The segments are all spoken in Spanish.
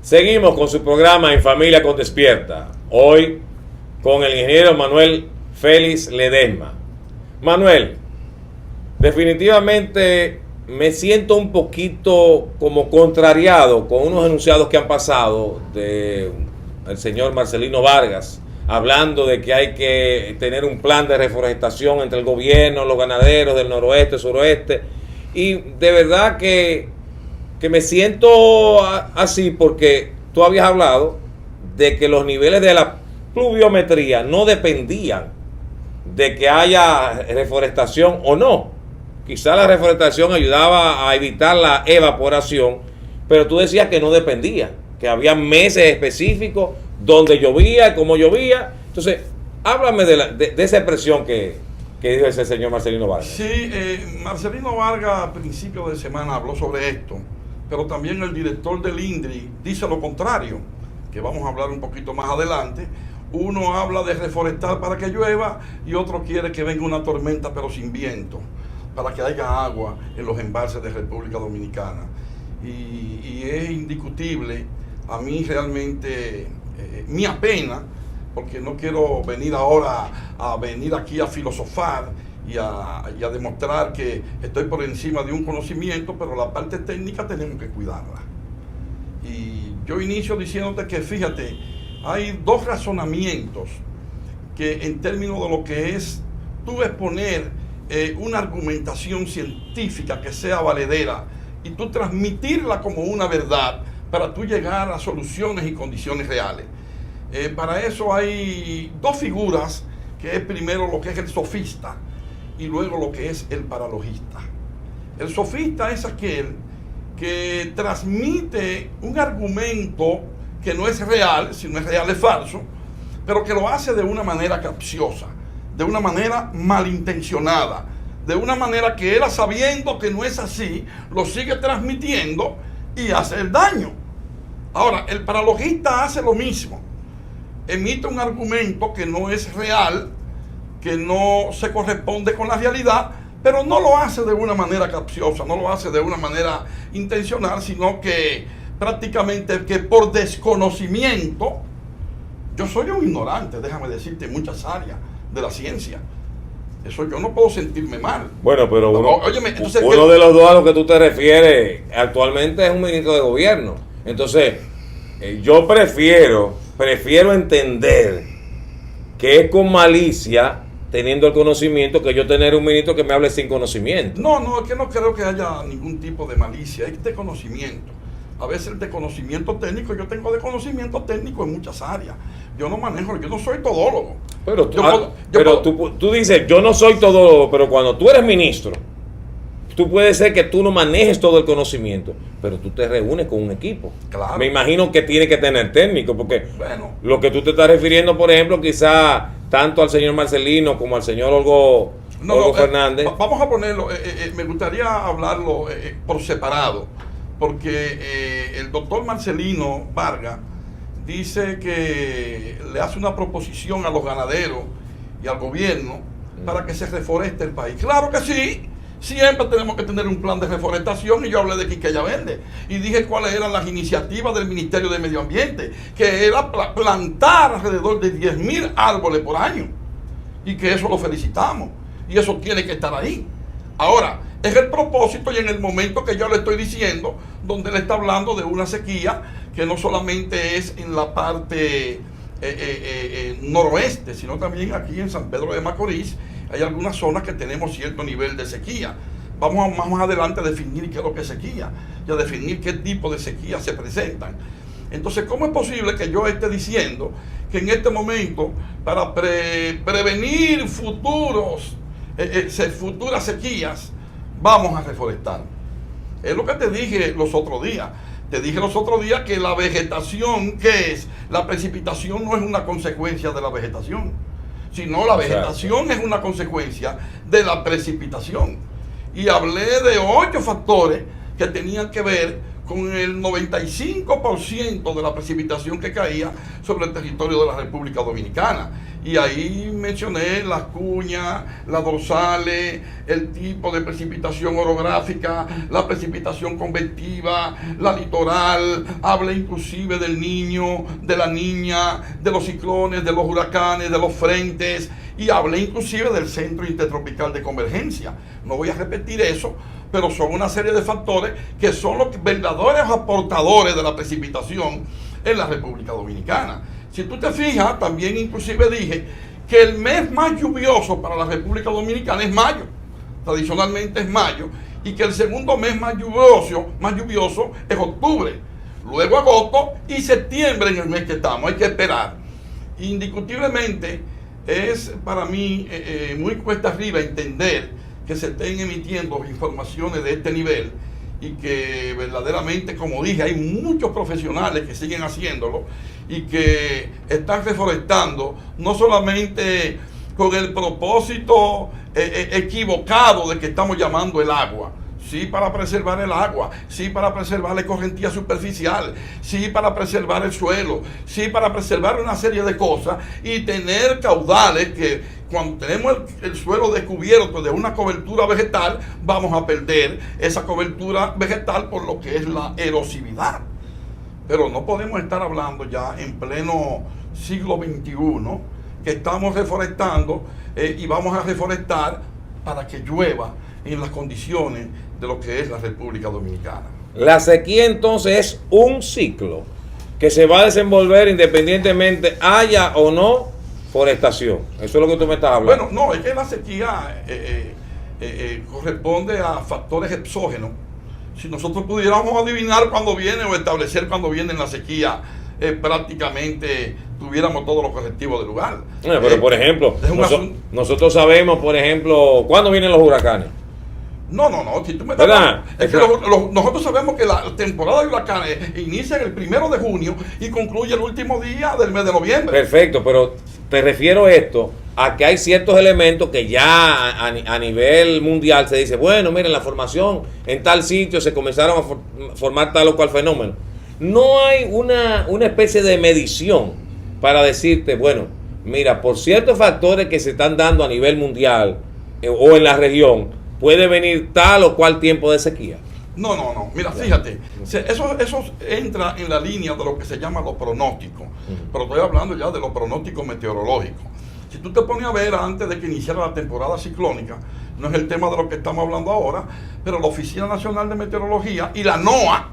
Seguimos con su programa En Familia con Despierta. Hoy con el ingeniero Manuel Félix Ledesma. Manuel, definitivamente me siento un poquito como contrariado con unos enunciados que han pasado del señor Marcelino Vargas, hablando de que hay que tener un plan de reforestación entre el gobierno, los ganaderos del noroeste, suroeste, y de verdad que me siento así porque tú habías hablado de que los niveles de la pluviometría no dependían de que haya reforestación o no. Quizá la reforestación ayudaba a evitar la evaporación, pero tú decías que no dependía, que había meses específicos donde llovía, cómo llovía. Entonces, háblame de esa expresión que dijo ese señor Marcelino Vargas. Sí, Marcelino Vargas a principios de semana habló sobre esto, pero también el director del INDRI dice lo contrario, que vamos a hablar un poquito más adelante. Uno habla de reforestar para que llueva y otro quiere que venga una tormenta pero sin viento, para que haya agua en los embalses de República Dominicana. Y es indiscutible, a mí realmente me apena, porque no quiero venir ahora a venir aquí a filosofar y a demostrar que estoy por encima de un conocimiento, pero la parte técnica tenemos que cuidarla. Y yo inicio diciéndote que, fíjate, hay dos razonamientos que en términos de lo que es tú exponer una argumentación científica que sea valedera y tú transmitirla como una verdad para tú llegar a soluciones y condiciones reales. Para eso hay dos figuras, que es primero lo que es el sofista y luego lo que es el paralogista. El sofista es aquel que transmite un argumento que no es real, si no es real es falso, pero que lo hace de una manera capciosa, de una manera malintencionada, de una manera que él, sabiendo que no es así, lo sigue transmitiendo y hace el daño. Ahora, el paralogista hace lo mismo, emite un argumento que no es real, que no se corresponde con la realidad, pero no lo hace de una manera capciosa, no lo hace de una manera intencional, sino que prácticamente que por desconocimiento. Yo soy un ignorante, déjame decirte, en muchas áreas de la ciencia. Eso yo no puedo sentirme mal. Bueno, pero óyeme, entonces, uno de los dos a los que tú te refieres actualmente es un ministro de gobierno. Entonces, yo prefiero entender que es con malicia, teniendo el conocimiento, que yo tener un ministro que me hable sin conocimiento. No, es que no creo que haya ningún tipo de malicia, es de conocimiento. A veces de conocimiento técnico, yo tengo de conocimiento técnico en muchas áreas. Yo no manejo, yo no soy todólogo. Pero tú dices, yo no soy todólogo, pero cuando tú eres ministro, tú puedes ser que tú no manejes todo el conocimiento, pero tú te reúnes con un equipo. Claro. Me imagino que tiene que tener técnico, porque lo que tú te estás refiriendo, por ejemplo, quizá tanto al señor Marcelino como al señor Olgo Fernández. Vamos a ponerlo, me gustaría hablarlo por separado, porque el doctor Marcelino Vargas dice que le hace una proposición a los ganaderos y al gobierno para que se reforeste el país. Claro que sí. Siempre tenemos que tener un plan de reforestación, y yo hablé de Quisqueya Verde y dije cuáles eran las iniciativas del Ministerio de Medio Ambiente, que era plantar alrededor de 10,000 árboles por año, y que eso lo felicitamos y eso tiene que estar ahí. Ahora, es el propósito y en el momento que yo le estoy diciendo, donde él está hablando de una sequía que no solamente es en la parte noroeste, sino también aquí en San Pedro de Macorís. Hay algunas zonas que tenemos cierto nivel de sequía. Vamos más adelante a definir qué es lo que es sequía y a definir qué tipo de sequía se presentan. Entonces, ¿cómo es posible que yo esté diciendo que en este momento, para prevenir futuras sequías, vamos a reforestar? Es lo que te dije los otros días. Te dije los otros días que la vegetación, ¿qué es? La precipitación no es una consecuencia de la vegetación, sino la vegetación es una consecuencia de la precipitación. Y hablé de 8 factores que tenían que ver con el 95% de la precipitación que caía sobre el territorio de la República Dominicana. Y ahí mencioné las cuñas, las dorsales, el tipo de precipitación orográfica, la precipitación convectiva, la litoral, hablé inclusive del niño, de la niña, de los ciclones, de los huracanes, de los frentes, y hablé inclusive del centro intertropical de convergencia. No voy a repetir eso, pero son una serie de factores que son los verdaderos aportadores de la precipitación en la República Dominicana. Si tú te fijas, también inclusive dije que el mes más lluvioso para la República Dominicana es mayo. Tradicionalmente es mayo. Y que el segundo mes más lluvioso es octubre. Luego agosto y septiembre en el mes que estamos. Hay que esperar. Indiscutiblemente es para mí muy cuesta arriba entender que se estén emitiendo informaciones de este nivel y que verdaderamente, como dije, hay muchos profesionales que siguen haciéndolo y que están reforestando, no solamente con el propósito equivocado de que estamos llamando el agua, sí para preservar el agua, sí para preservar la escorrentía superficial, sí para preservar el suelo, sí para preservar una serie de cosas y tener caudales que cuando tenemos el suelo descubierto de una cobertura vegetal, vamos a perder esa cobertura vegetal por lo que es la erosividad. Pero no podemos estar hablando ya en pleno siglo XXI que estamos reforestando y vamos a reforestar para que llueva en las condiciones de lo que es la República Dominicana. La sequía entonces es un ciclo que se va a desenvolver independientemente haya o no forestación. Eso es lo que tú me estás hablando. Bueno, no, es que la sequía corresponde a factores exógenos. Si nosotros pudiéramos adivinar cuándo viene o establecer cuándo viene la sequía, prácticamente tuviéramos todos los correctivos del lugar. Pero por ejemplo, nosotros sabemos, por ejemplo, cuándo vienen los huracanes. No, si tú me estás hablando, es que nosotros sabemos que la temporada de huracanes inicia el 1 de junio y concluye el último día del mes de noviembre. Perfecto, pero te refiero esto a que hay ciertos elementos que ya a nivel mundial se dice, bueno, miren, la formación en tal sitio se comenzaron a formar tal o cual fenómeno. No hay una especie de medición para decirte, bueno, mira, por ciertos factores que se están dando a nivel mundial o en la región, puede venir tal o cual tiempo de sequía. No. Mira, fíjate, eso entra en la línea de lo que se llama los pronósticos. Pero estoy hablando ya de los pronósticos meteorológicos. Si tú te pones a ver antes de que iniciara la temporada ciclónica, no es el tema de lo que estamos hablando ahora, pero la Oficina Nacional de Meteorología y la NOAA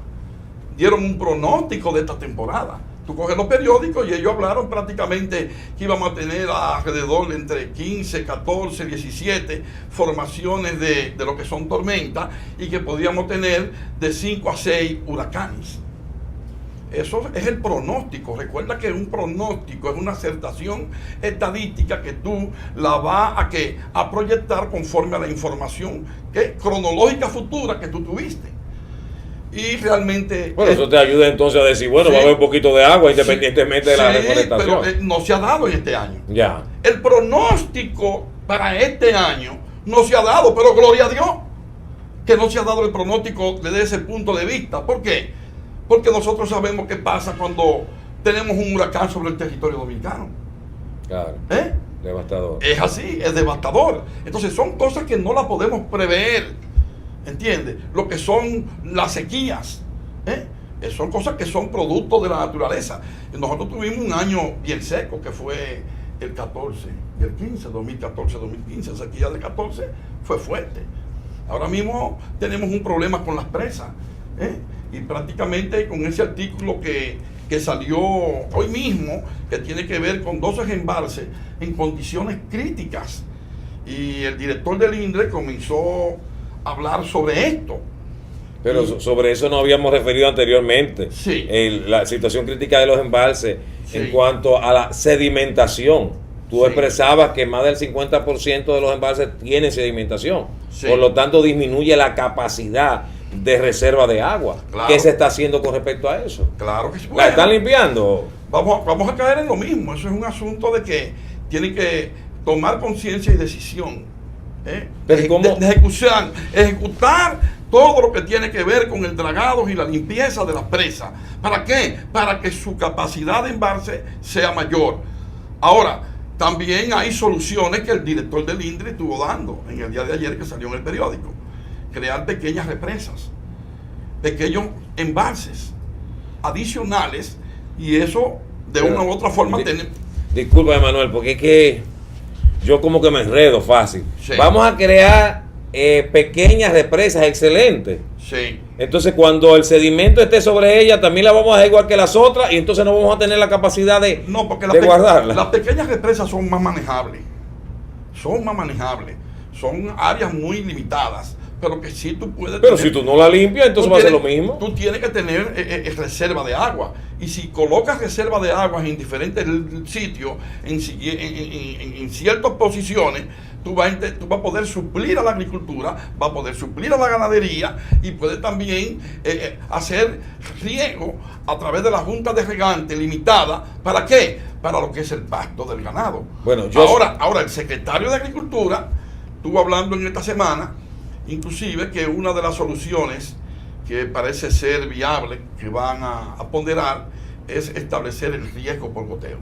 dieron un pronóstico de esta temporada. Tú coges los periódicos y ellos hablaron prácticamente que íbamos a tener alrededor de entre 15, 14, 17 formaciones de lo que son tormentas y que podíamos tener de 5 a 6 huracanes. Eso es el pronóstico. Recuerda que un pronóstico es una acertación estadística que tú la vas a proyectar conforme a la información cronológica futura que tú tuviste. Y realmente... Bueno, eso te ayuda entonces a decir, bueno, va a haber un poquito de agua independientemente de la reforestación. Pero no se ha dado en este año. Ya. El pronóstico para este año no se ha dado, pero gloria a Dios que no se ha dado el pronóstico desde ese punto de vista. ¿Por qué? Porque nosotros sabemos qué pasa cuando tenemos un huracán sobre el territorio dominicano. Claro. Devastador. Es así, es devastador. Entonces son cosas que no las podemos prever. ¿Entiendes? Lo que son las sequías, son cosas que son productos de la naturaleza. Nosotros tuvimos un año bien seco, que fue el 14 y el 15, 2014-2015. La sequía del 14 fue fuerte. Ahora mismo tenemos un problema con las presas, y prácticamente con ese artículo que salió hoy mismo, que tiene que ver con 12 embalses en condiciones críticas. Y el director del INDRE comenzó hablar sobre esto. Pero sobre eso nos habíamos referido anteriormente. Sí. La situación crítica de los embalses, sí, en cuanto a la sedimentación. Tú, sí, expresabas que más del 50% de los embalses tienen sedimentación. Sí. Por lo tanto, disminuye la capacidad de reserva de agua. Claro. ¿Qué se está haciendo con respecto a eso? Claro que sí. Bueno, ¿la están limpiando? Vamos a caer en lo mismo. Eso es un asunto de que tienen que tomar conciencia y decisión. Ejecutar todo lo que tiene que ver con el dragado y la limpieza de las presas. ¿Para qué? Para que su capacidad de embalse sea mayor. Ahora, También hay soluciones que el director del INDRI estuvo dando en el día de ayer que salió en el periódico. Crear pequeñas represas, pequeños embalses adicionales, y eso de una u otra forma tener... Disculpa, Manuel, porque es que yo como que me enredo fácil. Sí. Vamos a crear pequeñas represas excelentes. Sí. Entonces, cuando el sedimento esté sobre ella, también la vamos a dejar igual que las otras, y entonces no vamos a tener la capacidad de guardarla. Las pequeñas represas son más manejables. Son áreas muy limitadas, pero que sí tú puedes Pero tener, si tú no la limpias, entonces va a ser lo mismo. Tú tienes que tener reserva de agua. Y si colocas reserva de agua en diferentes sitios, en ciertas posiciones, tú vas a poder suplir a la agricultura, vas a poder suplir a la ganadería, y puedes también hacer riego a través de la junta de regante limitada. ¿Para qué? Para lo que es el pasto del ganado. Bueno, ahora el secretario de Agricultura estuvo hablando en esta semana, inclusive, que una de las soluciones que parece ser viable, que van a ponderar, es establecer el riesgo por goteo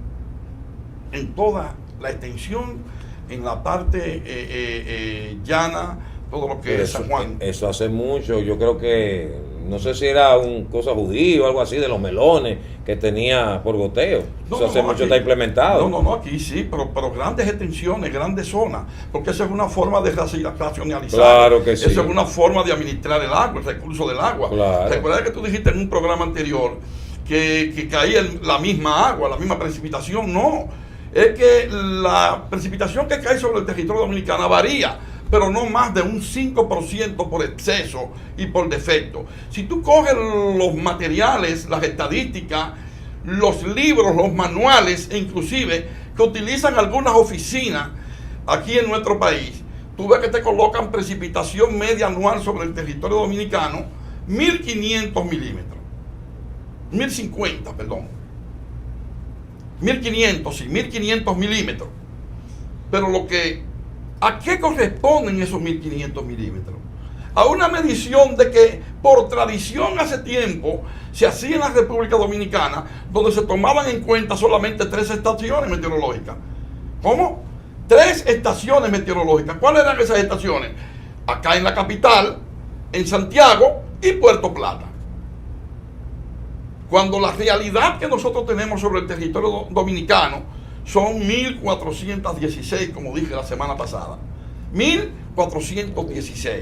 en toda la extensión, en la parte llana, todo lo que es San Juan. Eso hace mucho, yo creo que, no sé si era un cosa judío o algo así, de los melones que tenía por goteo. Eso hace mucho está implementado. No, aquí sí, pero grandes extensiones, grandes zonas, porque esa es una forma de racionalizar. Claro que sí. Esa es una forma de administrar el agua, el recurso del agua. Claro. Recuerda que tú dijiste en un programa anterior que caía la misma agua, la misma precipitación. No, es que la precipitación que cae sobre el territorio dominicano varía, pero no más de un 5% por exceso y por defecto. Si tú coges los materiales, las estadísticas, los libros, los manuales, e inclusive que utilizan algunas oficinas aquí en nuestro país, tú ves que te colocan precipitación media anual sobre el territorio dominicano 1.500 milímetros. 1.050, perdón. 1.500 milímetros. Pero ¿a qué corresponden esos 1.500 milímetros? A una medición de que por tradición hace tiempo se hacía en la República Dominicana, donde se tomaban en cuenta solamente 3 estaciones meteorológicas. ¿Cómo? 3 estaciones meteorológicas. ¿Cuáles eran esas estaciones? Acá en la capital, en Santiago y Puerto Plata. Cuando la realidad que nosotros tenemos sobre el territorio dominicano son 1.416, como dije la semana pasada. 1.416.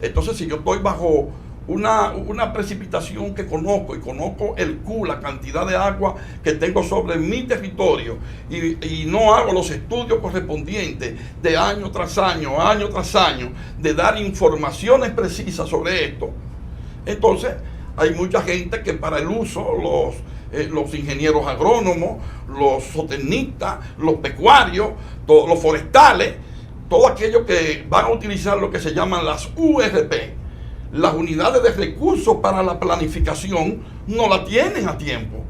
Entonces, si yo estoy bajo una precipitación que conozco, y conozco el Q, la cantidad de agua que tengo sobre mi territorio, y no hago los estudios correspondientes de año tras año, de dar informaciones precisas sobre esto, entonces hay mucha gente que para el uso, los ingenieros agrónomos, los zootecnistas, los pecuarios, los forestales, todo aquello que van a utilizar lo que se llaman las URP, las unidades de recursos para la planificación, no la tienen a tiempo.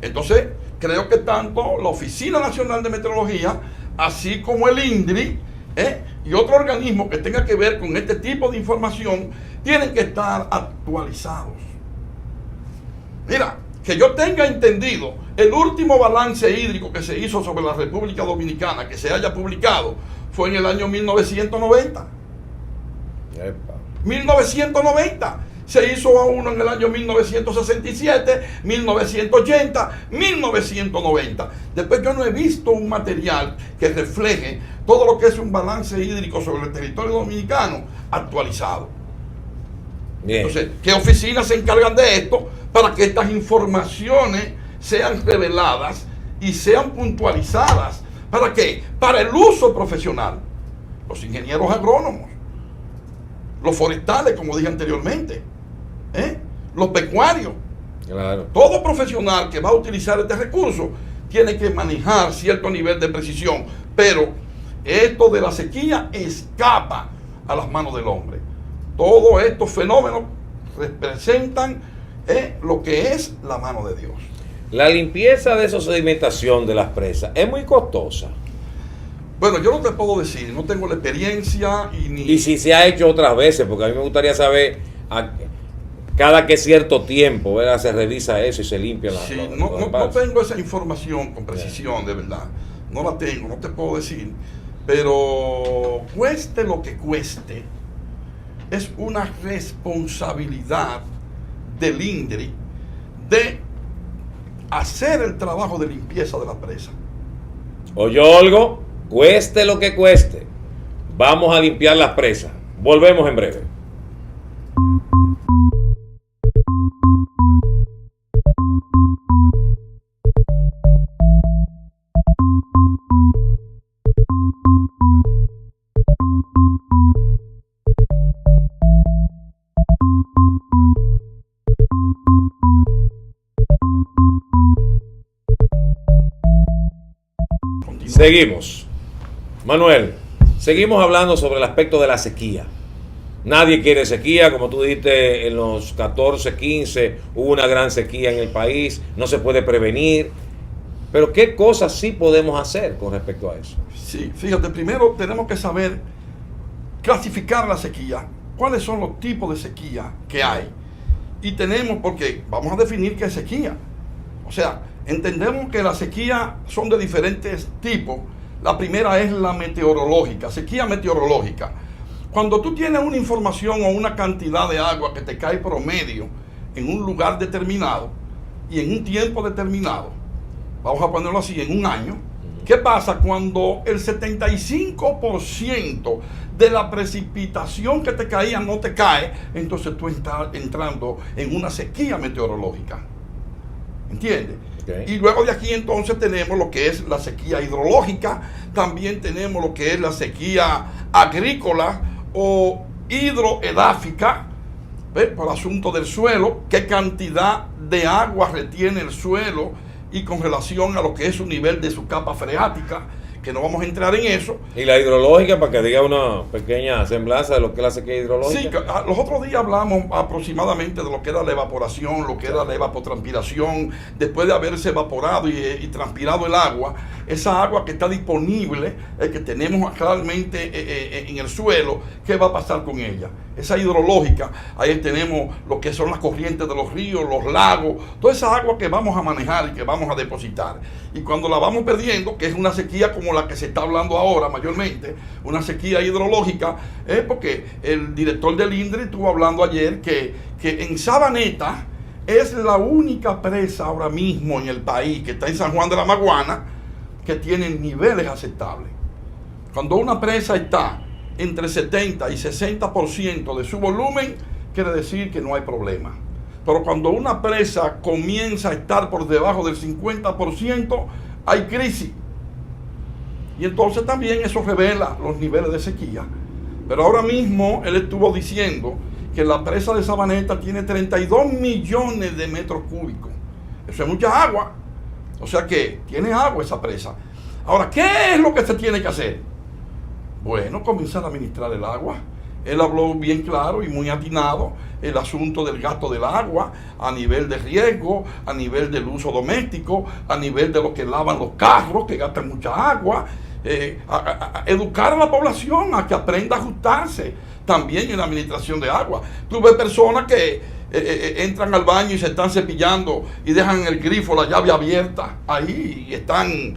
Entonces, creo que tanto la Oficina Nacional de Meteorología, así como el INDRI, y otro organismo que tenga que ver con este tipo de información, tienen que estar actualizados. Mira, que yo tenga entendido, el último balance hídrico que se hizo sobre la República Dominicana, que se haya publicado, fue en el año 1990. Epa. 1990. Se hizo a uno en el año 1967, 1980, 1990. Después yo no he visto un material que refleje todo lo que es un balance hídrico sobre el territorio dominicano actualizado. Bien. Entonces, ¿qué oficinas se encargan de esto para que estas informaciones sean reveladas y sean puntualizadas? ¿Para qué? Para el uso profesional. Los ingenieros agrónomos, los forestales, como dije anteriormente, los pecuarios. Claro. Todo profesional que va a utilizar este recurso tiene que manejar cierto nivel de precisión, pero esto de la sequía escapa a las manos del hombre. Todos estos fenómenos representan lo que es la mano de Dios. La limpieza de esa sedimentación de las presas es muy costosa. Bueno, yo no te puedo decir, no tengo la experiencia y si se ha hecho otras veces, porque a mí me gustaría saber cada que cierto tiempo, ¿verdad? Se revisa eso y se limpia no tengo esa información con precisión, de verdad. no la tengo, no te puedo decir, pero cueste lo que cueste, es una responsabilidad del INDRI de hacer el trabajo de limpieza de la presa. Oye, Olgo, cueste lo que cueste, vamos a limpiar las presas. Volvemos en breve. Seguimos. Manuel, seguimos hablando sobre el aspecto de la sequía. Nadie quiere sequía, como tú dijiste, en los 14, 15 hubo una gran sequía en el país, no se puede prevenir. Pero ¿qué cosas sí podemos hacer con respecto a eso? Sí, fíjate, primero tenemos que saber clasificar la sequía, cuáles son los tipos de sequía que hay. Y tenemos, porque vamos a definir qué es sequía. O sea, entendemos que las sequías son de diferentes tipos. La primera es la meteorológica, sequía meteorológica. Cuando tú tienes una información o una cantidad de agua que te cae promedio en un lugar determinado y en un tiempo determinado, vamos a ponerlo así, en un año, ¿qué pasa cuando el 75% de la precipitación que te caía no te cae? Entonces tú estás entrando en una sequía meteorológica. ¿Entiendes? Okay. Y luego de aquí entonces tenemos lo que es la sequía hidrológica, también tenemos lo que es la sequía agrícola o hidroedáfica, ¿ves? Por asunto del suelo, qué cantidad de agua retiene el suelo y con relación a lo que es su nivel de su capa freática, que no vamos a entrar en eso. Y la hidrológica, para que diga una pequeña semblanza de lo que es la sequía hidrológica. Sí, los otros días hablamos aproximadamente de lo que era la evaporación, lo que era la evapotranspiración, después de haberse evaporado y transpirado el agua, esa agua que está disponible, que tenemos actualmente en el suelo, ¿qué va a pasar con ella? Esa hidrológica, ahí tenemos lo que son las corrientes de los ríos, los lagos, toda esa agua que vamos a manejar y que vamos a depositar. Y cuando la vamos perdiendo, que es una sequía como la que se está hablando ahora mayormente, una sequía hidrológica, porque el director del INDRI estuvo hablando ayer que en Sabaneta es la única presa ahora mismo en el país, que está en San Juan de la Maguana, que tiene niveles aceptables. Cuando una presa está entre 70 y 60% de su volumen, quiere decir que no hay problema. Pero cuando una presa comienza a estar por debajo del 50%, hay crisis. Y entonces también eso revela los niveles de sequía. Pero ahora mismo él estuvo diciendo que la presa de Sabaneta tiene 32 millones de metros cúbicos. Eso es mucha agua. O sea que tiene agua esa presa. Ahora, ¿qué es lo que se tiene que hacer? Bueno, comenzar a administrar el agua. Él habló bien claro y muy atinado el asunto del gasto del agua a nivel de riesgo, a nivel del uso doméstico, a nivel de lo que lavan los carros, que gastan mucha agua. Educar a la población a que aprenda a ajustarse también en la administración de agua. Tú ves personas que entran al baño y se están cepillando y dejan el grifo, la llave abierta ahí y están...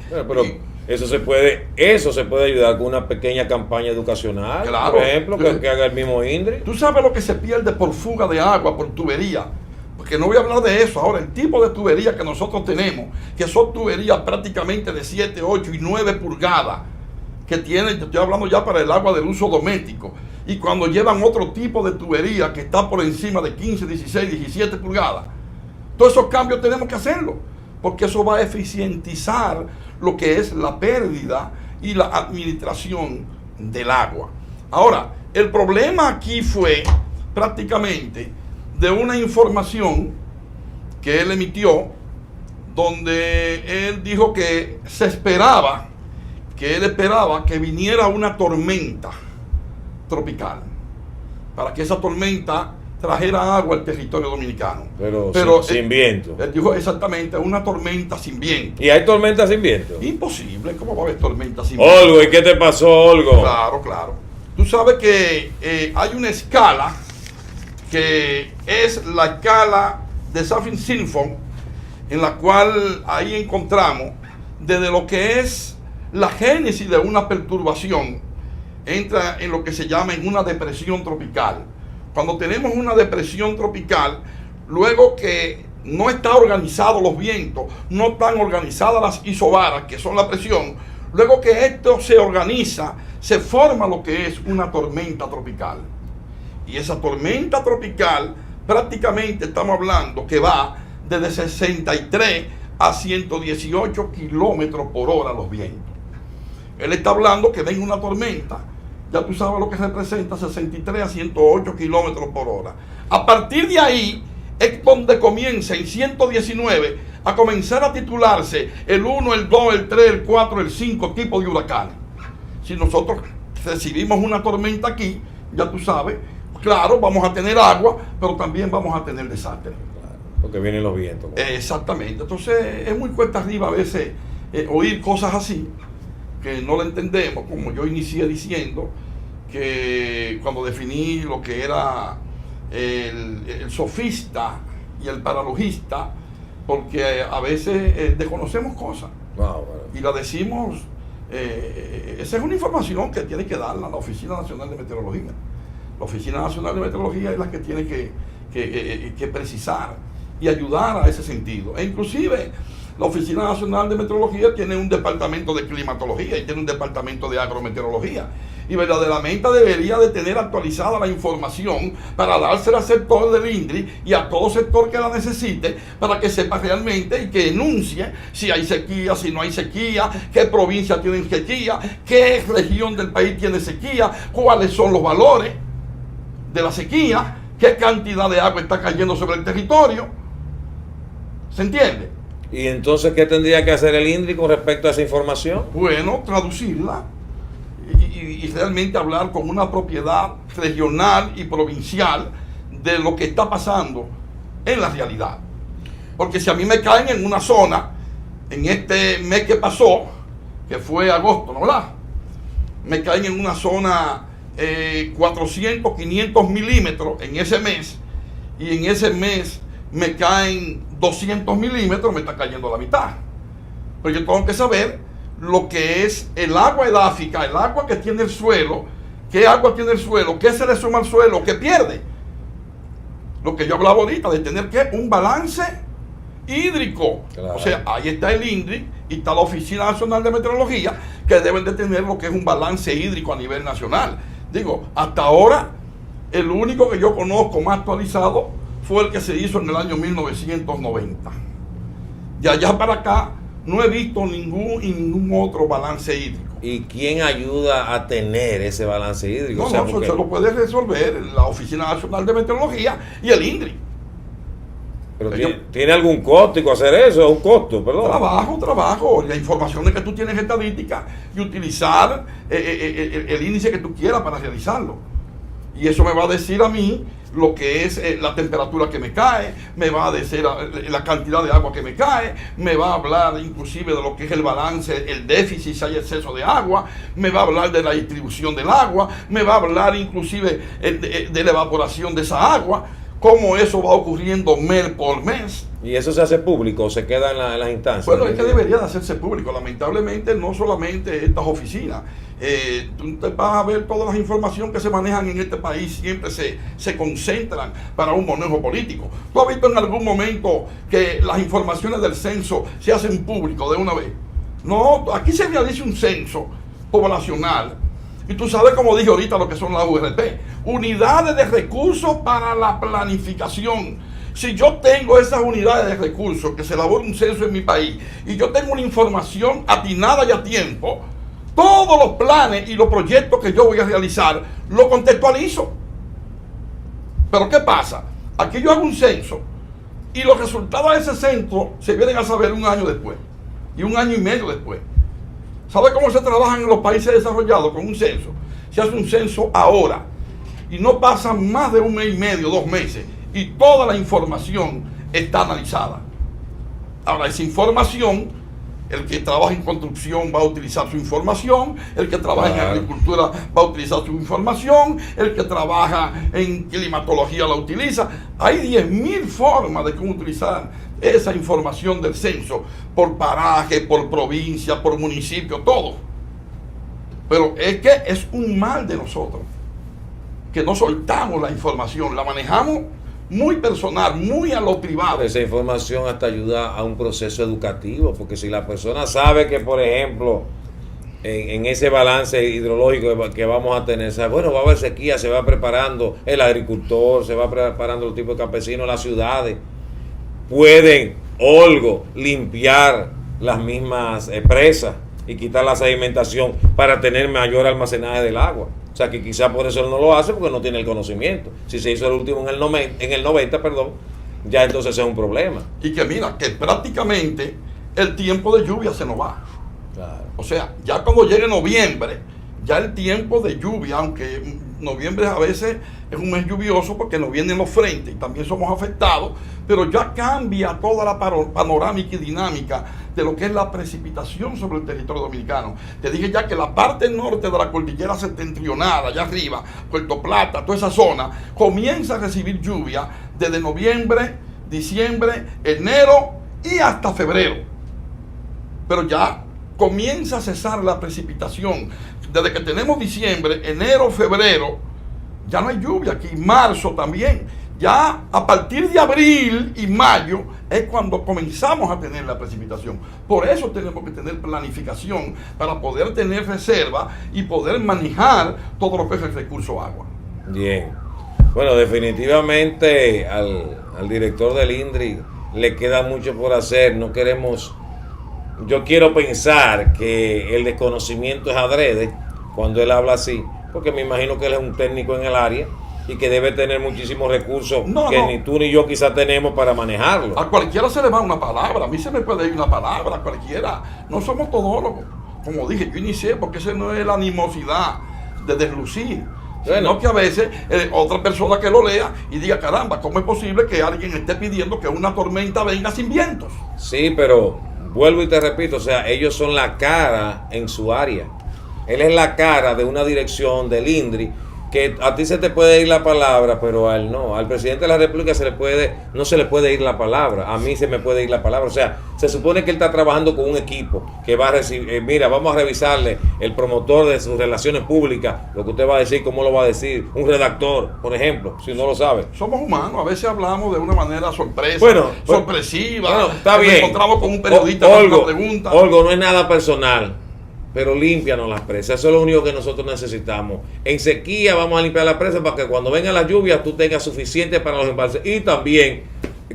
Eso se puede ayudar con una pequeña campaña educacional, claro, por ejemplo, que haga el mismo INDRI. Tú sabes lo que se pierde por fuga de agua, por tubería. Porque no voy a hablar de eso ahora. El tipo de tubería que nosotros tenemos, que son tuberías prácticamente de 7, 8 y 9 pulgadas, que tienen, estoy hablando ya para el agua del uso doméstico. Y cuando llevan otro tipo de tubería que está por encima de 15, 16, 17 pulgadas, todos esos cambios tenemos que hacerlo, porque eso va a eficientizar lo que es la pérdida y la administración del agua. Ahora, el problema aquí fue prácticamente de una información que él emitió, donde él dijo que él esperaba que viniera una tormenta tropical, para que esa tormenta trajera agua al territorio dominicano. Pero sin viento. Él dijo exactamente, una tormenta sin viento. ¿Y hay tormentas sin viento? Imposible, ¿cómo va a haber tormentas sin viento? Olgo, ¿y qué te pasó, Olgo? Claro. Tú sabes que hay una escala que es la escala de Saffir-Simpson, en la cual ahí encontramos desde lo que es la génesis de una perturbación entra en lo que se llama en una depresión tropical. Cuando tenemos una depresión tropical, luego que no están organizados los vientos, no están organizadas las isobaras, que son la presión, luego que esto se organiza, se forma lo que es una tormenta tropical. Y esa tormenta tropical, prácticamente estamos hablando que va desde 63 a 118 kilómetros por hora los vientos. Él está hablando que venga una tormenta. Ya tú sabes lo que representa 63 a 108 kilómetros por hora. A partir de ahí es donde comienza en 119 a comenzar a titularse el 1, el 2, el 3, el 4, el 5 tipo de huracanes. Si nosotros recibimos una tormenta aquí, ya tú sabes, claro, vamos a tener agua, pero también vamos a tener desastre. Claro, porque vienen los vientos. Exactamente. Entonces es muy cuesta arriba a veces oír cosas así, que no lo entendemos, como yo inicié diciendo, que cuando definí lo que era el sofista y el paralogista, porque a veces desconocemos cosas y la decimos, esa es una información que tiene que darla la Oficina Nacional de Meteorología. La Oficina Nacional de Meteorología es la que tiene que precisar y ayudar a ese sentido. E inclusive la Oficina Nacional de Meteorología tiene un departamento de climatología y tiene un departamento de agrometeorología. Y verdaderamente debería de tener actualizada la información para dársela al sector del INDRI y a todo sector que la necesite, para que sepa realmente y que enuncie si hay sequía, si no hay sequía, qué provincia tiene sequía, qué región del país tiene sequía, cuáles son los valores de la sequía, qué cantidad de agua está cayendo sobre el territorio. ¿Se entiende? ¿Y entonces qué tendría que hacer el INDRI con respecto a esa información? Bueno, traducirla y realmente hablar con una propiedad regional y provincial de lo que está pasando en la realidad. Porque si a mí me caen en una zona, en este mes que pasó, que fue agosto, ¿no verdad? Me caen en una zona 400, 500 milímetros en ese mes, y en ese mes me caen 200 milímetros, me está cayendo la mitad. Pero yo tengo que saber lo que es el agua edáfica, el agua que tiene el suelo, qué agua tiene el suelo, qué se le suma al suelo, qué pierde. Lo que yo hablaba ahorita de tener que un balance hídrico. Claro. O sea, ahí está el INDRI y está la Oficina Nacional de Meteorología, que deben de tener lo que es un balance hídrico a nivel nacional. Digo, hasta ahora, el único que yo conozco más actualizado fue el que se hizo en el año 1990. De allá para acá no he visto ningún otro balance hídrico. ¿Y quién ayuda a tener ese balance hídrico? No, o sea, no, se lo puede resolver la Oficina Nacional de Meteorología y el INDRI. Pero ¿tiene algún costo hacer eso? ¿Es un costo? Perdón. Trabajo. La información es que tú tienes estadística y utilizar el índice que tú quieras para realizarlo. Y eso me va a decir a mí lo que es la temperatura que me cae, me va a decir la cantidad de agua que me cae, me va a hablar inclusive de lo que es el balance, el déficit, si hay exceso de agua, me va a hablar de la distribución del agua, me va a hablar inclusive de la evaporación de esa agua, cómo eso va ocurriendo mes por mes. ¿Y eso se hace público o se queda en las instancias? Bueno, es que debería de hacerse público. Lamentablemente no solamente estas oficinas. Tú te vas a ver todas las informaciones que se manejan en este país, siempre se concentran para un manejo político. ¿Tú has visto en algún momento que las informaciones del censo se hacen público de una vez? No, aquí se realiza un censo poblacional. Y tú sabes, como dije ahorita, lo que son las URP, unidades de recursos para la planificación. Si yo tengo esas unidades de recursos, que se elabora un censo en mi país, y yo tengo una información atinada y a tiempo, todos los planes y los proyectos que yo voy a realizar, los contextualizo. Pero ¿qué pasa? Aquí yo hago un censo, y los resultados de ese censo se vienen a saber un año después, y un año y medio después. ¿Sabe cómo se trabajan en los países desarrollados con un censo? Se hace un censo ahora, y no pasan más de un mes y medio, 2 meses, y toda la información está analizada. Ahora, esa información, el que trabaja en construcción va a utilizar su información, el que trabaja en agricultura va a utilizar su información, el que trabaja en climatología la utiliza. Hay 10.000 formas de cómo utilizar esa información del censo por paraje, por provincia, por municipio, todo. Pero es que es un mal de nosotros, que no soltamos la información, la manejamos muy personal, muy a lo privado. Esa información hasta ayuda a un proceso educativo, porque si la persona sabe que, por ejemplo, en ese balance hidrológico que vamos a tener, bueno, va a haber sequía, se va preparando el agricultor, se va preparando los tipos de campesinos, las ciudades pueden, limpiar las mismas presas y quitar la sedimentación para tener mayor almacenaje del agua. O sea que quizá por eso él no lo hace, porque no tiene el conocimiento. Si se hizo el último en el 90, ya entonces es un problema. Y que mira, que prácticamente el tiempo de lluvia se nos va. Claro. O sea, ya cuando llegue noviembre, ya el tiempo de lluvia, aunque noviembre a veces es un mes lluvioso porque nos vienen los frentes y también somos afectados, pero ya cambia toda la panorámica y dinámica de lo que es la precipitación sobre el territorio dominicano. Te dije ya que la parte norte de la cordillera septentrional, allá arriba, Puerto Plata, toda esa zona, comienza a recibir lluvia desde noviembre, diciembre, enero y hasta febrero. Pero ya comienza a cesar la precipitación. Desde que tenemos diciembre, enero, febrero, ya no hay lluvia aquí, marzo también. Ya a partir de abril y mayo es cuando comenzamos a tener la precipitación. Por eso tenemos que tener planificación para poder tener reserva y poder manejar todo lo que es el recurso agua. Bien. Bueno, definitivamente al director del INDRI le queda mucho por hacer. No queremos... Yo quiero pensar que el desconocimiento es adrede cuando él habla así, porque me imagino que él es un técnico en el área y que debe tener muchísimos recursos ni tú ni yo quizás tenemos para manejarlo. A cualquiera se le va una palabra, a mí se me puede ir una palabra, a cualquiera. No somos todólogos. Como dije, yo inicié porque esa no es la animosidad de deslucir. Bueno, sino que a veces otra persona que lo lea y diga, caramba, ¿cómo es posible que alguien esté pidiendo que una tormenta venga sin vientos? Sí, pero vuelvo y te repito, o sea, ellos son la cara en su área. Él es la cara de una dirección del INDRI, que a ti se te puede ir la palabra, pero a él no. Al presidente de la República no se le puede ir la palabra. A mí se me puede ir la palabra. O sea, se supone que él está trabajando con un equipo que va a recibir, mira, vamos a revisarle el promotor de sus relaciones públicas, lo que usted va a decir, cómo lo va a decir, un redactor, por ejemplo, si no lo sabe. Somos humanos, a veces hablamos de una manera sorpresiva. Bueno, está bien. Nos encontramos con un periodista con una pregunta. Olgo, no es nada personal, pero límpianos las presas. Eso es lo único que nosotros necesitamos. En sequía vamos a limpiar las presas para que cuando vengan las lluvias tú tengas suficiente para los embalses. Y también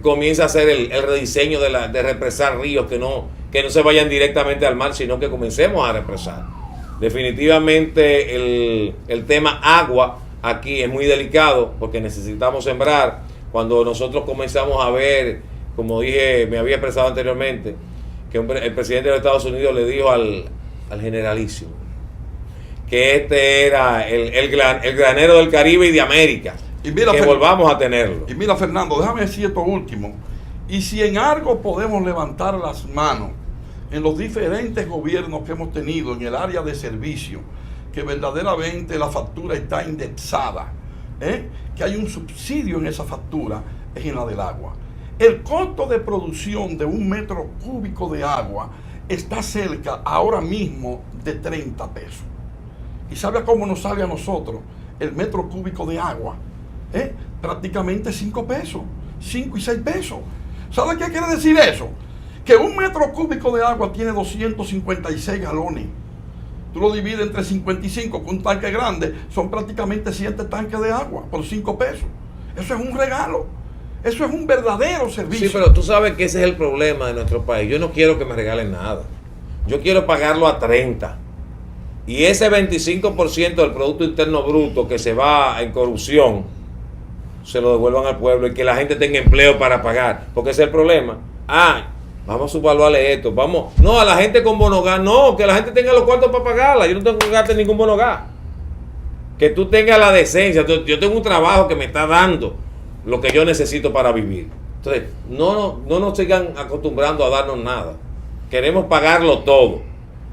comienza a hacer el rediseño de represar ríos que no se vayan directamente al mar, sino que comencemos a represar. Definitivamente el tema agua aquí es muy delicado porque necesitamos sembrar. Cuando nosotros comenzamos a ver, como dije, me había expresado anteriormente, que el presidente de los Estados Unidos le dijo al generalísimo que este era el granero del Caribe y de América, y mira, que volvamos a tenerlo. Y mira, Fernando, déjame decir esto último, y si en algo podemos levantar las manos en los diferentes gobiernos que hemos tenido en el área de servicio, que verdaderamente la factura está indexada, que hay un subsidio en esa factura, es en la del agua. El costo de producción de 1 metro cúbico de agua está cerca ahora mismo de 30 pesos. ¿Y sabe cómo nos sale a nosotros el metro cúbico de agua? Prácticamente 5 pesos, 5 y 6 pesos. ¿Sabe qué quiere decir eso? Que 1 metro cúbico de agua tiene 256 galones. Tú lo divides entre 55, con un tanque grande, son prácticamente 7 tanques de agua por 5 pesos. Eso es un regalo. Eso es un verdadero servicio. Sí, pero tú sabes que ese es el problema de nuestro país. Yo no quiero que me regalen nada. Yo quiero pagarlo a 30. Y ese 25% del Producto Interno Bruto que se va en corrupción, se lo devuelvan al pueblo y que la gente tenga empleo para pagar. Porque ese es el problema. Vamos a subvaluarle esto. No, a la gente con bonogas, no, que la gente tenga los cuartos para pagarla. Yo no tengo que gastarte ningún bonogas. Que tú tengas la decencia. Yo tengo un trabajo que me está dando lo que yo necesito para vivir. Entonces, no nos sigan acostumbrando a darnos nada. Queremos pagarlo todo,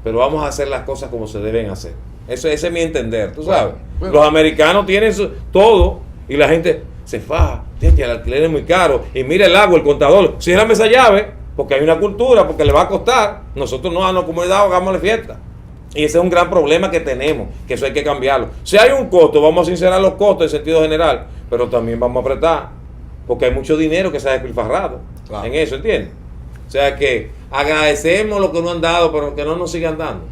pero vamos a hacer las cosas como se deben hacer. Ese es mi entender, tú sabes. Bueno. Los americanos tienen todo y la gente se faja. El alquiler es muy caro. Y mire el agua, el contador, ciérrame esa llave, porque hay una cultura, porque le va a costar. Nosotros no a la comunidad hagámosle fiesta. Y ese es un gran problema que tenemos, que eso hay que cambiarlo. Si hay un costo, vamos a sincerar los costos en sentido general, pero también vamos a apretar, porque hay mucho dinero que se ha despilfarrado en eso, ¿entiendes? O sea que agradecemos lo que nos han dado, pero que no nos sigan dando.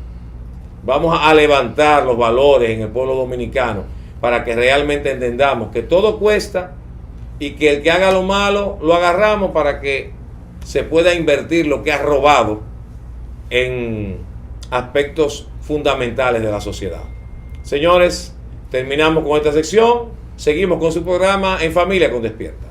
Vamos a levantar los valores en el pueblo dominicano para que realmente entendamos que todo cuesta y que el que haga lo malo lo agarramos para que se pueda invertir lo que ha robado en aspectos fundamentales de la sociedad. Señores, terminamos con esta sección. Seguimos con su programa En Familia con Despierta.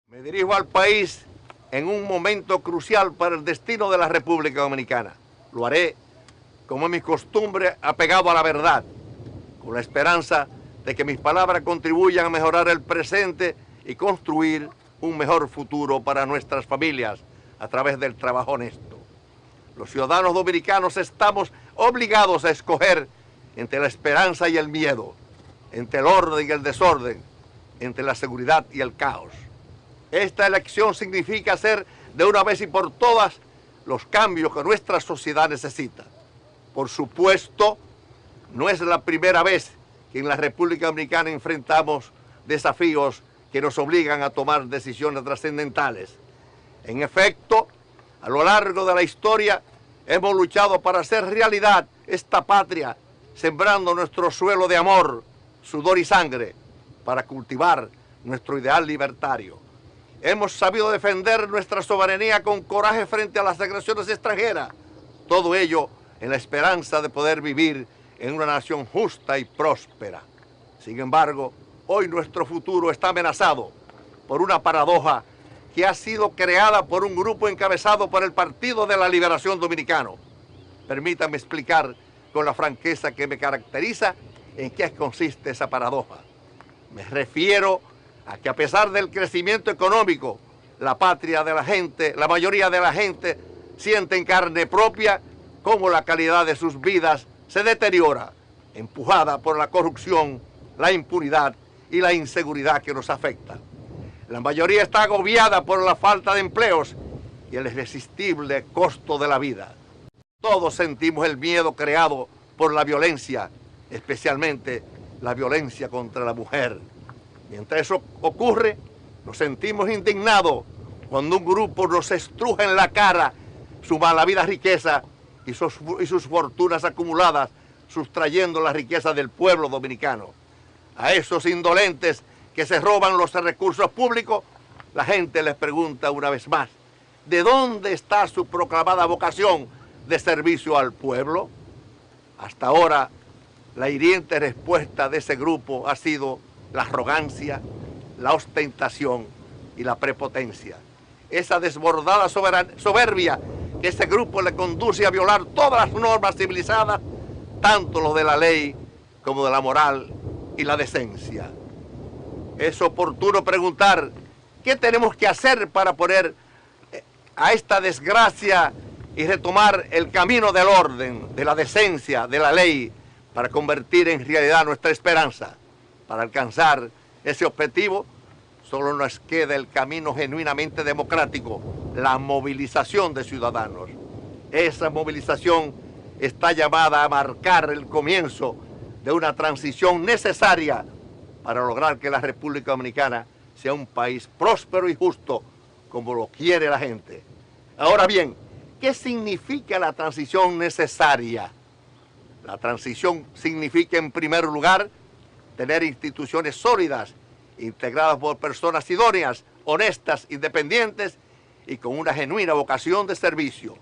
Me dirijo al país en un momento crucial para el destino de la República Dominicana. Lo haré, como es mi costumbre, apegado a la verdad, con la esperanza de que mis palabras contribuyan a mejorar el presente y construir un mejor futuro para nuestras familias a través del trabajo honesto. Los ciudadanos dominicanos estamos obligados a escoger entre la esperanza y el miedo, entre el orden y el desorden, entre la seguridad y el caos. Esta elección significa hacer de una vez y por todas los cambios que nuestra sociedad necesita. Por supuesto, no es la primera vez que en la República Dominicana enfrentamos desafíos que nos obligan a tomar decisiones trascendentales. En efecto, a lo largo de la historia hemos luchado para hacer realidad esta patria, sembrando nuestro suelo de amor, sudor y sangre, para cultivar nuestro ideal libertario. Hemos sabido defender nuestra soberanía con coraje frente a las agresiones extranjeras. Todo ello en la esperanza de poder vivir en una nación justa y próspera. Sin embargo, hoy nuestro futuro está amenazado por una paradoja que ha sido creada por un grupo encabezado por el Partido de la Liberación Dominicano. Permítanme explicar con la franqueza que me caracteriza en qué consiste esa paradoja. Me refiero a que a pesar del crecimiento económico, la patria de la gente, la mayoría de la gente siente en carne propia cómo la calidad de sus vidas se deteriora, empujada por la corrupción, la impunidad y la inseguridad que nos afecta. La mayoría está agobiada por la falta de empleos y el irresistible costo de la vida. Todos sentimos el miedo creado por la violencia, especialmente la violencia contra la mujer. Mientras eso ocurre, nos sentimos indignados cuando un grupo nos estruja en la cara su malavida riqueza y sus fortunas acumuladas, sustrayendo la riqueza del pueblo dominicano. A esos indolentes que se roban los recursos públicos, la gente les pregunta una vez más, ¿de dónde está su proclamada vocación de servicio al pueblo? Hasta ahora, la hiriente respuesta de ese grupo ha sido la arrogancia, la ostentación y la prepotencia. Esa desbordada soberbia que ese grupo le conduce a violar todas las normas civilizadas, tanto lo de la ley como de la moral y la decencia. Es oportuno preguntar, ¿qué tenemos que hacer para poner a esta desgracia y retomar el camino del orden, de la decencia, de la ley, para convertir en realidad nuestra esperanza? Para alcanzar ese objetivo, solo nos queda el camino genuinamente democrático, la movilización de ciudadanos. Esa movilización está llamada a marcar el comienzo de una transición necesaria para lograr que la República Dominicana sea un país próspero y justo como lo quiere la gente. Ahora bien, ¿qué significa la transición necesaria? La transición significa, en primer lugar, tener instituciones sólidas, integradas por personas idóneas, honestas, independientes y con una genuina vocación de servicio.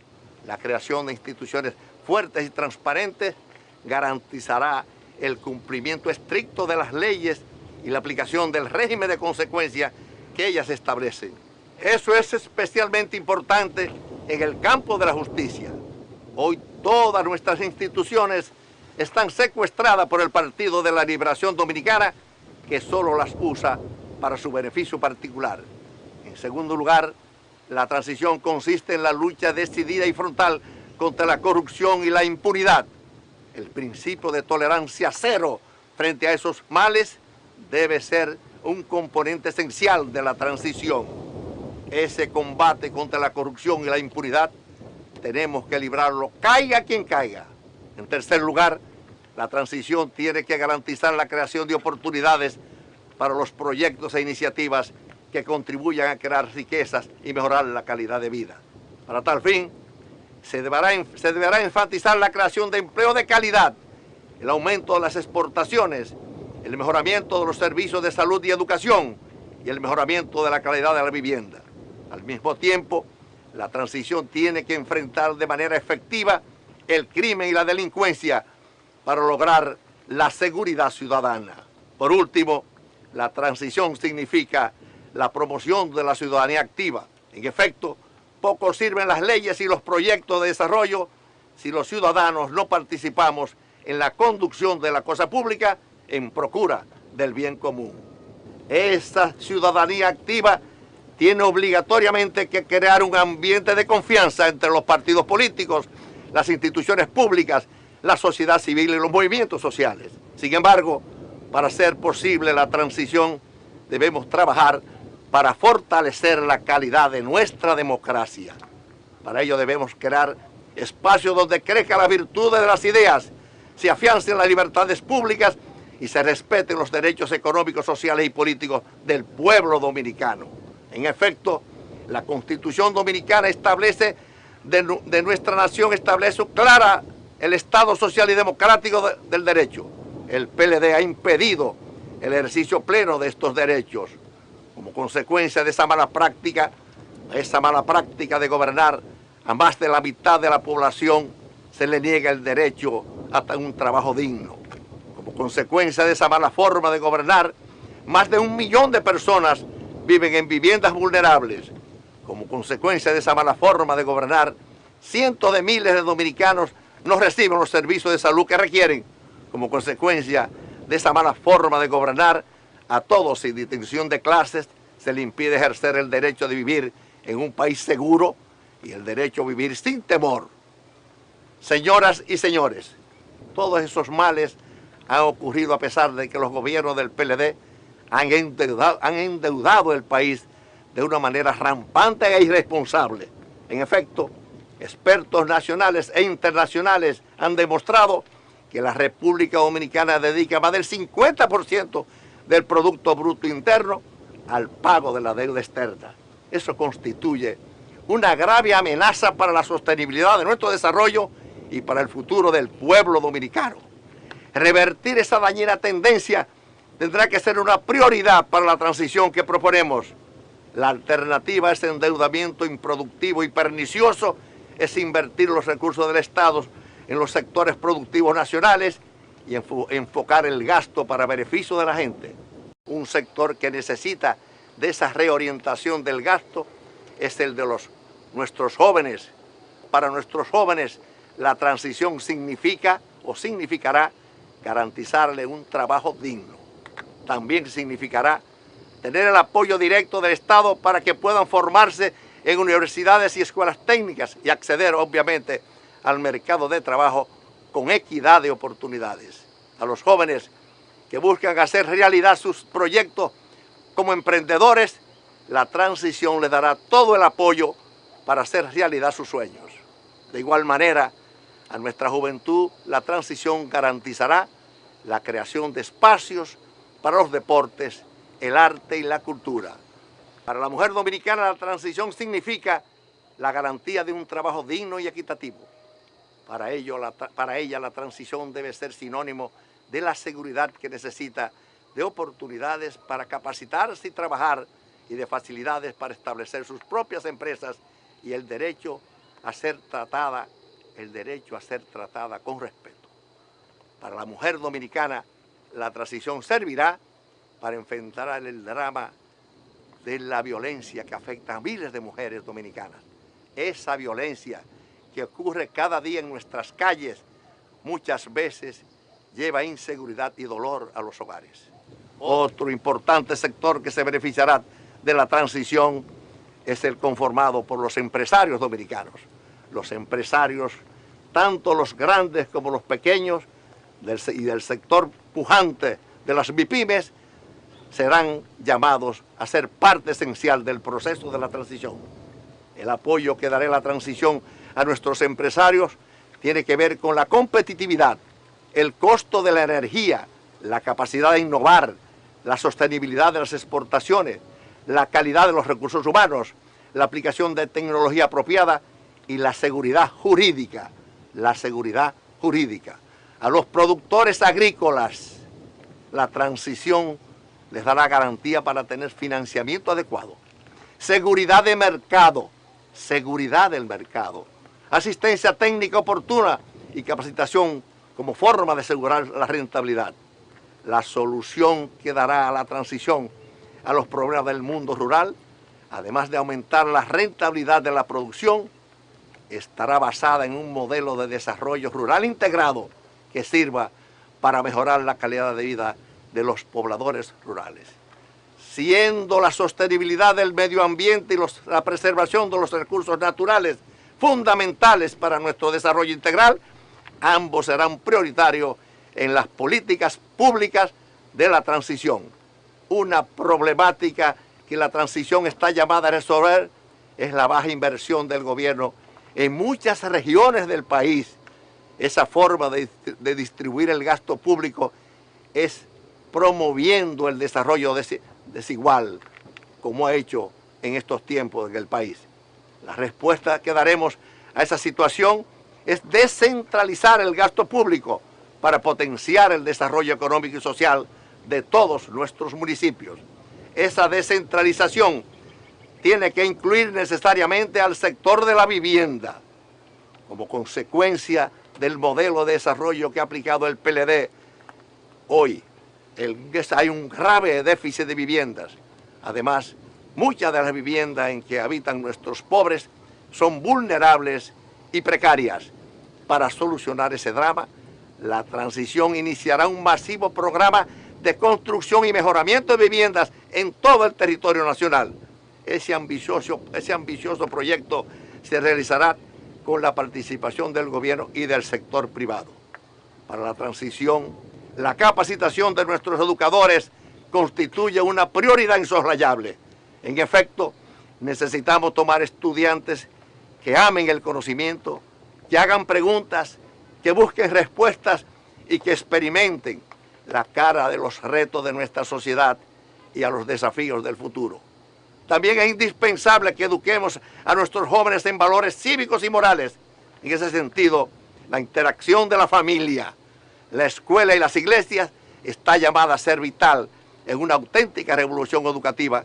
La creación de instituciones fuertes y transparentes garantizará el cumplimiento estricto de las leyes y la aplicación del régimen de consecuencias que ellas establecen. Eso es especialmente importante en el campo de la justicia. Hoy todas nuestras instituciones están secuestradas por el Partido de la Liberación Dominicana, que solo las usa para su beneficio particular. En segundo lugar, la transición consiste en la lucha decidida y frontal contra la corrupción y la impunidad. El principio de tolerancia cero frente a esos males debe ser un componente esencial de la transición. Ese combate contra la corrupción y la impunidad tenemos que librarlo, caiga quien caiga. En tercer lugar, la transición tiene que garantizar la creación de oportunidades para los proyectos e iniciativas que contribuyan a crear riquezas y mejorar la calidad de vida. Para tal fin, se deberá enfatizar la creación de empleo de calidad, el aumento de las exportaciones, el mejoramiento de los servicios de salud y educación y el mejoramiento de la calidad de la vivienda. Al mismo tiempo, la transición tiene que enfrentar de manera efectiva el crimen y la delincuencia para lograr la seguridad ciudadana. Por último, la transición significa la promoción de la ciudadanía activa. En efecto, poco sirven las leyes y los proyectos de desarrollo si los ciudadanos no participamos en la conducción de la cosa pública en procura del bien común. Esta ciudadanía activa tiene obligatoriamente que crear un ambiente de confianza entre los partidos políticos, las instituciones públicas, la sociedad civil y los movimientos sociales. Sin embargo, para hacer posible la transición, debemos trabajar para fortalecer la calidad de nuestra democracia. Para ello debemos crear espacios donde crezcan las virtudes de las ideas, se afiancen las libertades públicas y se respeten los derechos económicos, sociales y políticos del pueblo dominicano. En efecto, la Constitución Dominicana establece, de nuestra nación establece clara el Estado social y democrático del derecho. El PLD ha impedido el ejercicio pleno de estos derechos. Como consecuencia de esa mala práctica de gobernar, a más de la mitad de la población se le niega el derecho a un trabajo digno. Como consecuencia de esa mala forma de gobernar, más de 1 millón de personas viven en viviendas vulnerables. Como consecuencia de esa mala forma de gobernar, cientos de miles de dominicanos no reciben los servicios de salud que requieren. Como consecuencia de esa mala forma de gobernar, a todos, sin distinción de clases, se le impide ejercer el derecho de vivir en un país seguro y el derecho a vivir sin temor. Señoras y señores, todos esos males han ocurrido a pesar de que los gobiernos del PLD han endeudado el país de una manera rampante e irresponsable. En efecto, expertos nacionales e internacionales han demostrado que la República Dominicana dedica más del 50% del Producto Bruto Interno al pago de la deuda externa. Eso constituye una grave amenaza para la sostenibilidad de nuestro desarrollo y para el futuro del pueblo dominicano. Revertir esa dañina tendencia tendrá que ser una prioridad para la transición que proponemos. La alternativa a ese endeudamiento improductivo y pernicioso es invertir los recursos del Estado en los sectores productivos nacionales y enfocar el gasto para beneficio de la gente. Un sector que necesita de esa reorientación del gasto es el de nuestros jóvenes. Para nuestros jóvenes, la transición significa o significará garantizarle un trabajo digno. También significará tener el apoyo directo del Estado para que puedan formarse en universidades y escuelas técnicas y acceder, obviamente, al mercado de trabajo con equidad de oportunidades. A los jóvenes que buscan hacer realidad sus proyectos como emprendedores, la transición les dará todo el apoyo para hacer realidad sus sueños. De igual manera, a nuestra juventud, la transición garantizará la creación de espacios para los deportes, el arte y la cultura. Para la mujer dominicana, la transición significa la garantía de un trabajo digno y equitativo. Para ella, la transición debe ser sinónimo de la seguridad que necesita, de oportunidades para capacitarse y trabajar y de facilidades para establecer sus propias empresas y el derecho a ser tratada con respeto. Para la mujer dominicana, la transición servirá para enfrentar el drama de la violencia que afecta a miles de mujeres dominicanas. Esa violencia que ocurre cada día en nuestras calles muchas veces lleva inseguridad y dolor a los hogares. Otro importante sector que se beneficiará de la transición es el conformado por los empresarios dominicanos. Los empresarios, tanto los grandes como los pequeños, y del sector pujante de las MIPYMES, serán llamados a ser parte esencial del proceso de la transición. El apoyo que daré a la transición a nuestros empresarios tiene que ver con la competitividad, el costo de la energía, la capacidad de innovar, la sostenibilidad de las exportaciones, la calidad de los recursos humanos, la aplicación de tecnología apropiada y la seguridad jurídica. La seguridad jurídica. A los productores agrícolas, la transición les dará garantía para tener financiamiento adecuado, seguridad de mercado, seguridad del mercado, asistencia técnica oportuna y capacitación como forma de asegurar la rentabilidad. La solución que dará a la transición a los problemas del mundo rural, además de aumentar la rentabilidad de la producción, estará basada en un modelo de desarrollo rural integrado que sirva para mejorar la calidad de vida de los pobladores rurales. Siendo la sostenibilidad del medio ambiente y la preservación de los recursos naturales fundamentales para nuestro desarrollo integral, ambos serán prioritarios en las políticas públicas de la transición. Una problemática que la transición está llamada a resolver es la baja inversión del gobierno en muchas regiones del país. Esa forma de distribuir el gasto público es promoviendo el desarrollo desigual, como ha hecho en estos tiempos en el país. La respuesta que daremos a esa situación es descentralizar el gasto público para potenciar el desarrollo económico y social de todos nuestros municipios. Esa descentralización tiene que incluir necesariamente al sector de la vivienda. Como consecuencia del modelo de desarrollo que ha aplicado el PLD, hoy hay un grave déficit de viviendas. Además, muchas de las viviendas en que habitan nuestros pobres son vulnerables y precarias. Para solucionar ese drama, la transición iniciará un masivo programa de construcción y mejoramiento de viviendas en todo el territorio nacional. Ese ambicioso proyecto se realizará con la participación del gobierno y del sector privado. Para la transición, la capacitación de nuestros educadores constituye una prioridad insoslayable. En efecto, necesitamos tomar estudiantes que amen el conocimiento, que hagan preguntas, que busquen respuestas y que experimenten la cara de los retos de nuestra sociedad y a los desafíos del futuro. También es indispensable que eduquemos a nuestros jóvenes en valores cívicos y morales. En ese sentido, la interacción de la familia, la escuela y las iglesias está llamada a ser vital en una auténtica revolución educativa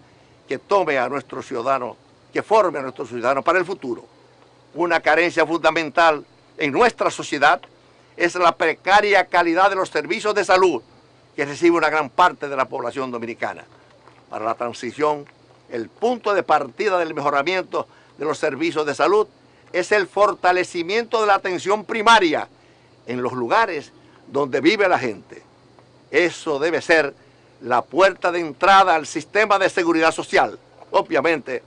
que tome a nuestros ciudadanos, que forme a nuestros ciudadanos para el futuro. Una carencia fundamental en nuestra sociedad es la precaria calidad de los servicios de salud que recibe una gran parte de la población dominicana. Para la transición, el punto de partida del mejoramiento de los servicios de salud es el fortalecimiento de la atención primaria en los lugares donde vive la gente. Eso debe ser la puerta de entrada al sistema de seguridad social. Obviamente,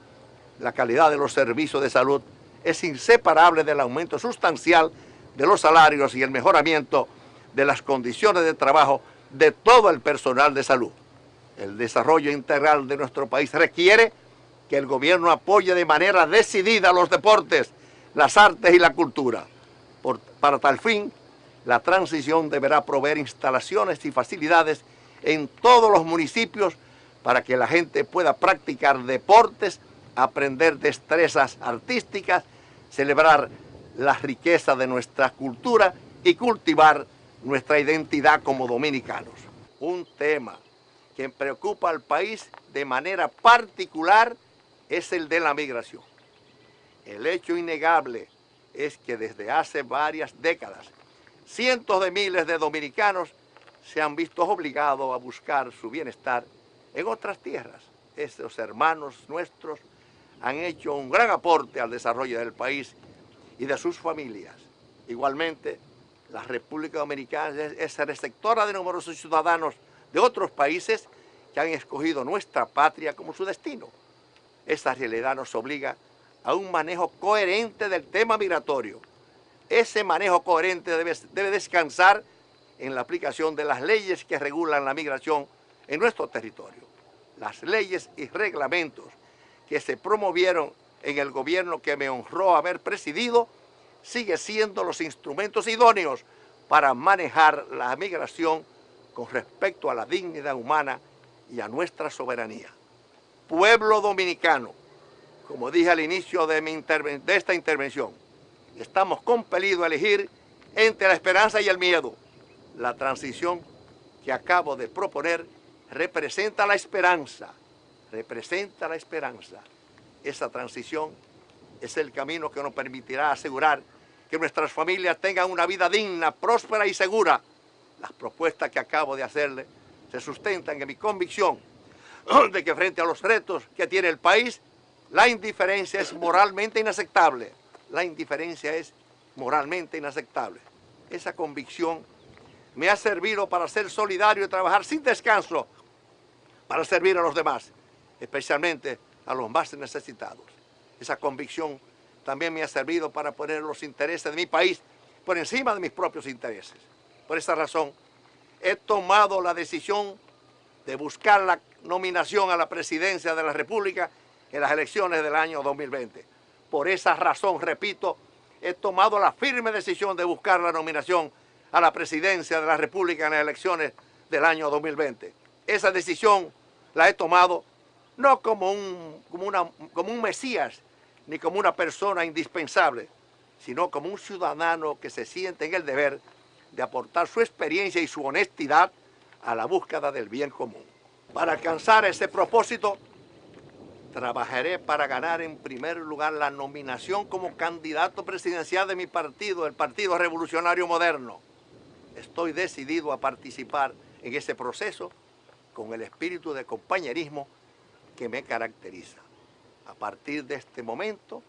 la calidad de los servicios de salud es inseparable del aumento sustancial de los salarios y el mejoramiento de las condiciones de trabajo de todo el personal de salud. El desarrollo integral de nuestro país requiere que el gobierno apoye de manera decidida los deportes, las artes y la cultura. Para tal fin, la transición deberá proveer instalaciones y facilidades en todos los municipios para que la gente pueda practicar deportes, aprender destrezas artísticas, celebrar la riqueza de nuestra cultura y cultivar nuestra identidad como dominicanos. Un tema que preocupa al país de manera particular es el de la migración. El hecho innegable es que desde hace varias décadas, cientos de miles de dominicanos se han visto obligados a buscar su bienestar en otras tierras. Estos hermanos nuestros han hecho un gran aporte al desarrollo del país y de sus familias. Igualmente, la República Dominicana es receptora de numerosos ciudadanos de otros países que han escogido nuestra patria como su destino. Esta realidad nos obliga a un manejo coherente del tema migratorio. Ese manejo coherente debe descansar en la aplicación de las leyes que regulan la migración en nuestro territorio. Las leyes y reglamentos que se promovieron en el gobierno que me honró haber presidido siguen siendo los instrumentos idóneos para manejar la migración con respecto a la dignidad humana y a nuestra soberanía. Pueblo dominicano, como dije al inicio de esta intervención, estamos compelidos a elegir entre la esperanza y el miedo. La transición que acabo de proponer representa la esperanza, Esa transición es el camino que nos permitirá asegurar que nuestras familias tengan una vida digna, próspera y segura. Las propuestas que acabo de hacerle se sustentan en mi convicción de que frente a los retos que tiene el país, la indiferencia es moralmente inaceptable. Esa convicción me ha servido para ser solidario y trabajar sin descanso para servir a los demás, especialmente a los más necesitados. Esa convicción también me ha servido para poner los intereses de mi país por encima de mis propios intereses. Por esta razón, he tomado la decisión de buscar la nominación a la presidencia de la República en las elecciones del año 2020. Por esa razón, repito, he tomado la firme decisión de buscar la nominación a la presidencia de la República en las elecciones del año 2020. Esa decisión la he tomado no como un mesías, ni como una persona indispensable, sino como un ciudadano que se siente en el deber de aportar su experiencia y su honestidad a la búsqueda del bien común. Para alcanzar ese propósito, trabajaré para ganar en primer lugar la nominación como candidato presidencial de mi partido, el Partido Revolucionario Moderno. Estoy decidido a participar en ese proceso con el espíritu de compañerismo que me caracteriza. A partir de este momento,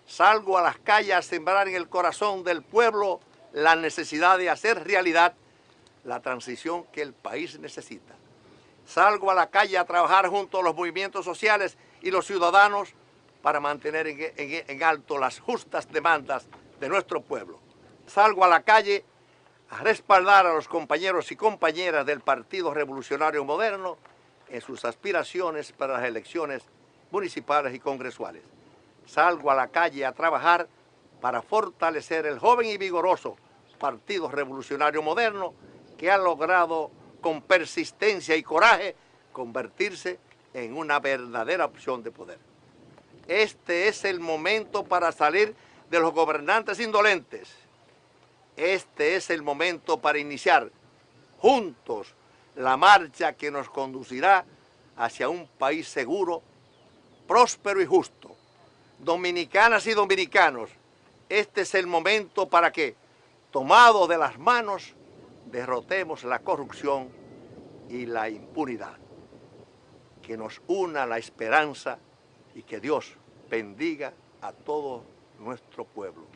salgo a las calles a sembrar en el corazón del pueblo la necesidad de hacer realidad la transición que el país necesita. Salgo a la calle a trabajar junto a los movimientos sociales y los ciudadanos para mantener en alto las justas demandas de nuestro pueblo. Salgo a la calle a respaldar a los compañeros y compañeras del Partido Revolucionario Moderno en sus aspiraciones para las elecciones municipales y congresuales. Salgo a la calle a trabajar para fortalecer el joven y vigoroso Partido Revolucionario Moderno que ha logrado con persistencia y coraje convertirse en una verdadera opción de poder. Este es el momento para salir de los gobernantes indolentes. Este es el momento para iniciar juntos la marcha que nos conducirá hacia un país seguro, próspero y justo. Dominicanas y dominicanos, este es el momento para que, tomados de las manos, derrotemos la corrupción y la impunidad. Que nos una la esperanza y que Dios bendiga a todo nuestro pueblo.